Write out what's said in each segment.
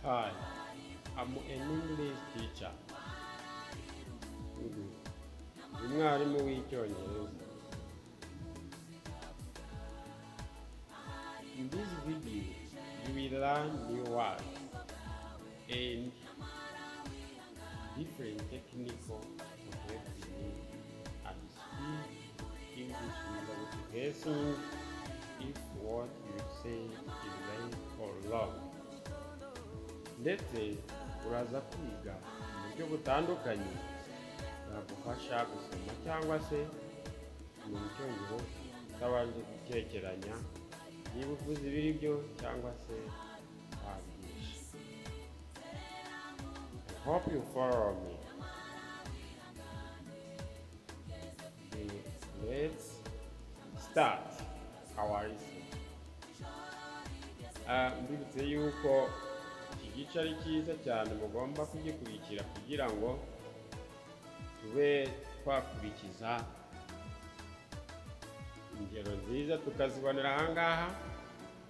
Hi, I'm an English teacher. Umwarimu w'icyongereza. In this video, you will learn new words and different technical vocabulary and speak English without guessing if what you say is right or wrong. Ndetse uraza kwiga mu buryo butandukanye bwagufasha gusoma cyangwa se mu cyongereza utabanje gutekeranya niba uvuze ibiri byo cyangwa se wabyishe. I hope you follow me. Let's start our lesson. Mbibutse yuko iki gice ari cyiza cyane mugomba kugikurikira kugira ngo tube twakurikiza ingero nziza tukazibonera ahangaha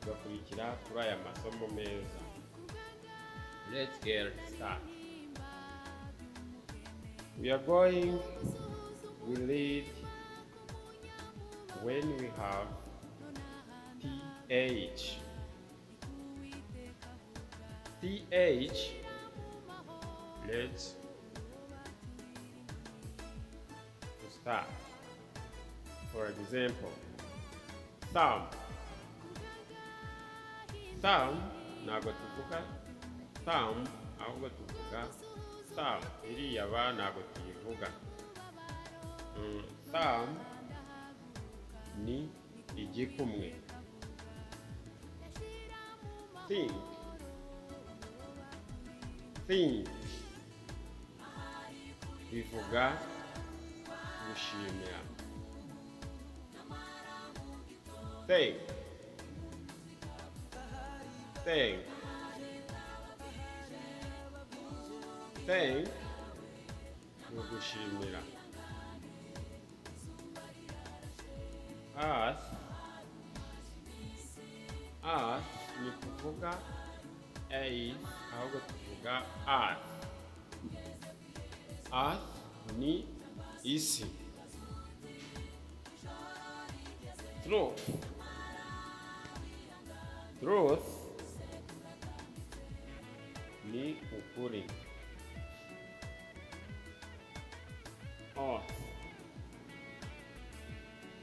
tugakurikira kuri aya masomo meza. Let's get started. We read when we have th. Th, let's start. For example, thumb. Thumb, ntabwo tuvuga thumb, ahubwo tuvuga thumb. Iriya ba ntabwo tuyivuga. Thumb ni igikumwe. Think. Bivuga gushimira. Thank ni gushimira. Ask ni kuvuga ahubwo tuvuga earth ni isi. Truth ni ukuri.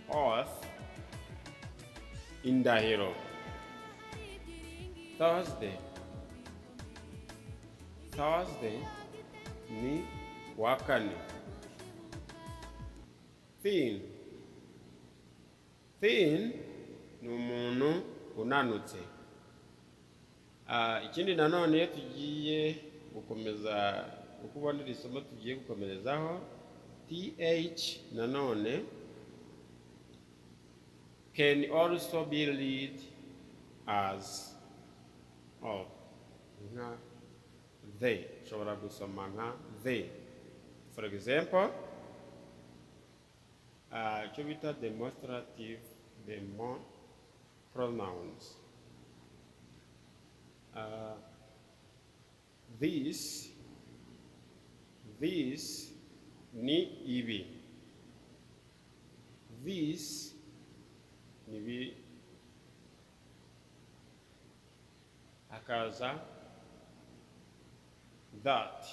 Oath indahiro. Thursday ni kuwa kane. Thin ni umuntu unanutse. Ikindi nanone tugiye gukomeza uko ubona iri somo tugiye gukomerezaho, th nanone can also be read as nka they. Ushobora gusoma nka they. For example, icyo bita demonstrative pronouns. This ni ibi. This ni ibi. Hakaza that,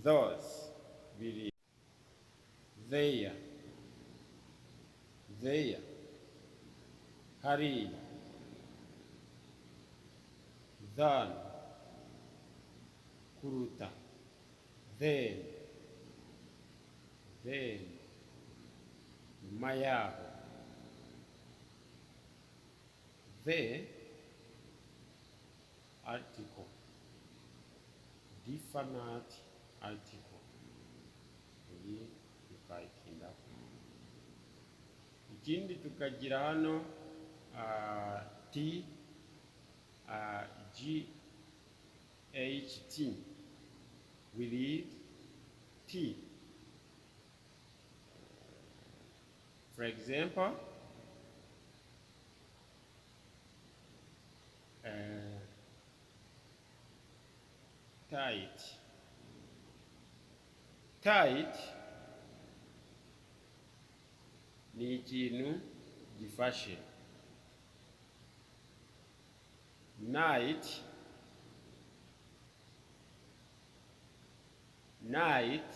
those biri. There hari. Than kuruta. Then nyuma yaho. The article, definite article. Iyi tukayikinda. Ikindi tukagira hano GHT. We read T. For example, tight. Tight ni ikintu gifashe. Night, night,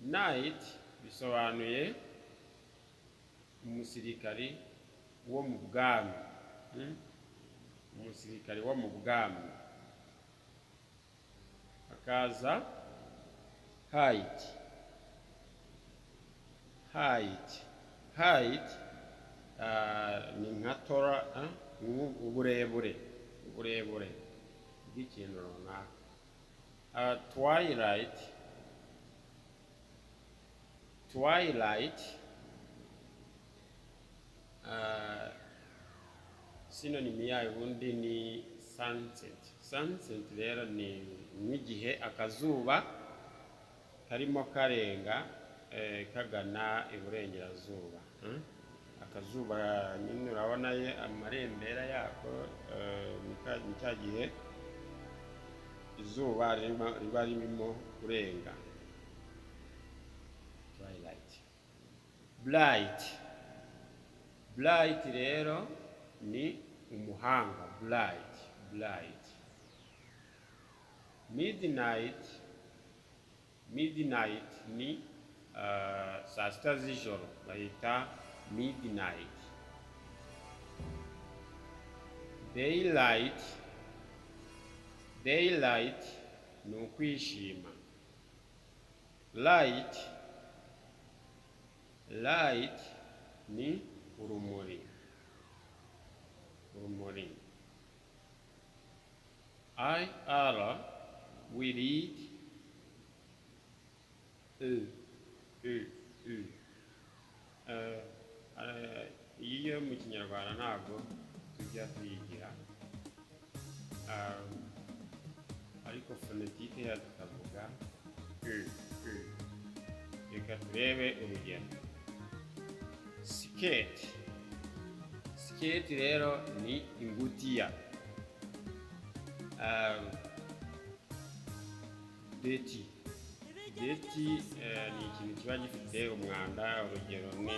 night bisobanuye umusirikari wo mu bwami. Umusirikari wo mu bwami. Akaza height. Height, height ni nka tora, uburebure, uburebure bw'ikintu runaka. Twilight, twilight synonym yayo ubundi ni sunset. Sunset rero ni nk'igihe akazuba karimo karenga kagana iburengerazuba. Akazuba nyine urabona amarembera yako ni cya gihe izuba riba ririmo kurenga. Twilight. Bright, bright rero ni umuhanga. Bright, bright. Midnight, midnight ni saa sita z'ijoro bahita midnight. Daylight, daylight ni ukwishima. Light, light ni urumuri, urumuri. IR we read iyo mu kinyarwanda ntabwo tujya tuyigira, ariko fonetike yacu tukavuga reka turebe urugero. Skate, skate rero ni ingutiya. Dirty, dirty ni ikintu kiba gifite umwanda. Urugero ni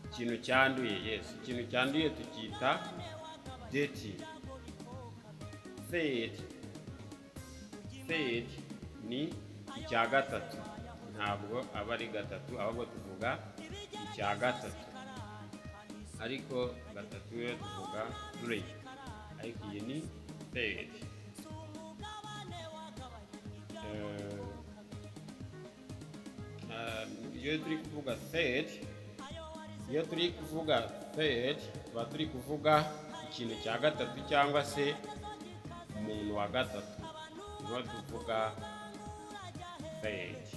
ikintu cyanduye. Yes, ikintu cyanduye tukita dirty. Fade, fade ni icya gatatu. Ntabwo aba ari gatatu, ahubwo tuvuga icya gatatu. Ariko gatatu yo tuvuga 3. Ariko iyi ni fade. Iyo turi kuvuga fade, iyo turi kuvuga fade tuba turi kuvuga ikintu cya gatatu cyangwa se umuntu wa gatatu. Niho tuvuga fade.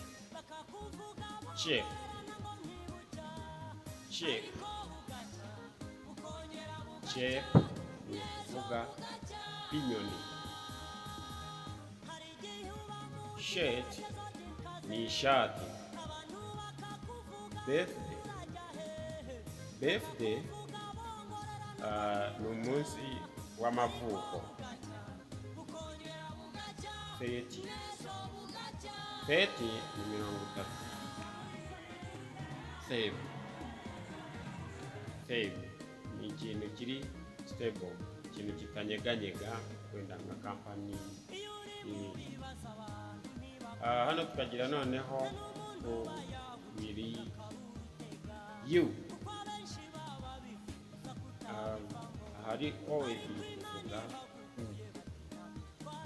Check, check, check ni kuvuga inyoni. Shirt ni ishati. Birthday, birthday ni umunsi w'amavuko. Feti, feti ni 30. Save, save ni ikintu kiri stable, ikintu kitanyeganyega, wenda nka company. Hano tukagira noneho wiri you. Hari always kuvuga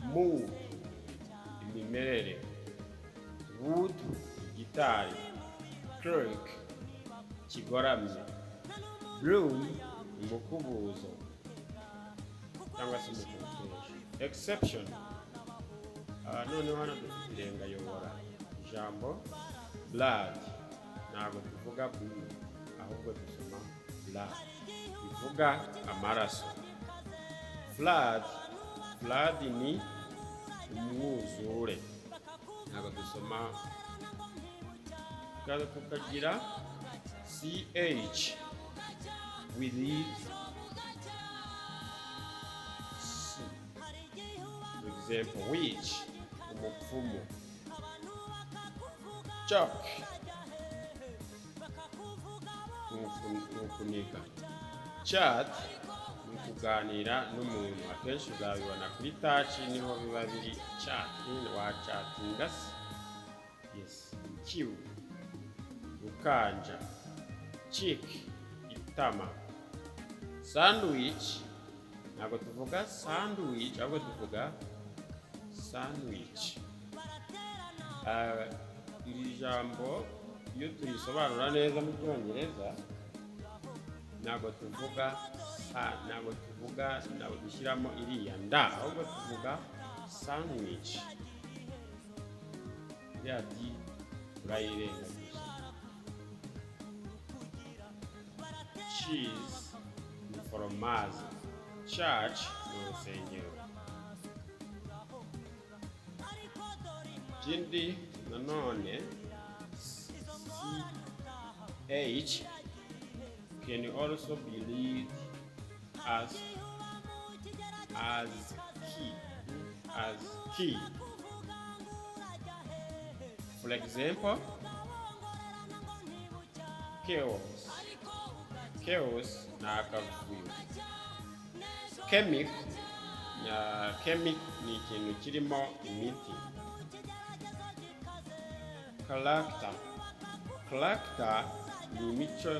move, imimerere. Wood, gitari. Clerk, kigoramye. Broom, umukubuzo cyangwa se umukubuzo. Exception, noneho hano dufite irengayobora. Ijambo blood ntabwo tuvuga blue, ahubwo dusoma blood, bivuga amaraso. Flood, flood ni umwuzure, ntabwo dusoma. Tukagira ch we read example, which, umupfumu. Joke, nukunika. Chat, nukuganira n'umuntu. Akenshi uzabibona kuri touch niho biba biri chat, wa chatinga se. Yes. Q, ukanja. Chick, itama. Sandwich, ntabwo tuvuga sandwich, ahubwo tuvuga sandwich. Iri jambo iyo turisobanura neza mu Cyongereza ntabwo tuvuga dushyiramo iriya nda, ahubwo tuvuga sandwich. iriya di urayirengagiza. Cheese ni foromaze. Church ni urusengero. Ikindi nanone CH can also be read as key. For example, chaos na akavuyo. Chemic ni ikintu kirimo imiti. Character ni imico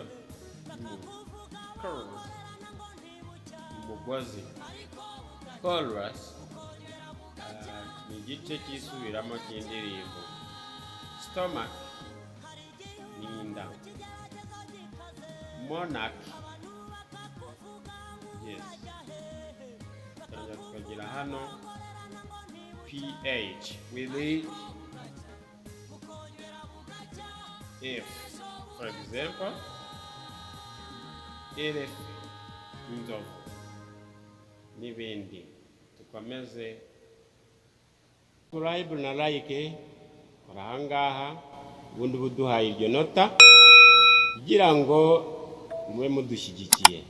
umugozi. Chorus ni igice cyisubiramo cy'indirimbo. Stomach ni inda. Monarch, yes. Tukagira hano PH, we read if. For example, elephant, inzovu n'ibindi. Tukomeze. Subscribe na like ahangaha, ubundi buduhaye iryo nota kugira ngo mube mudushyigikiye.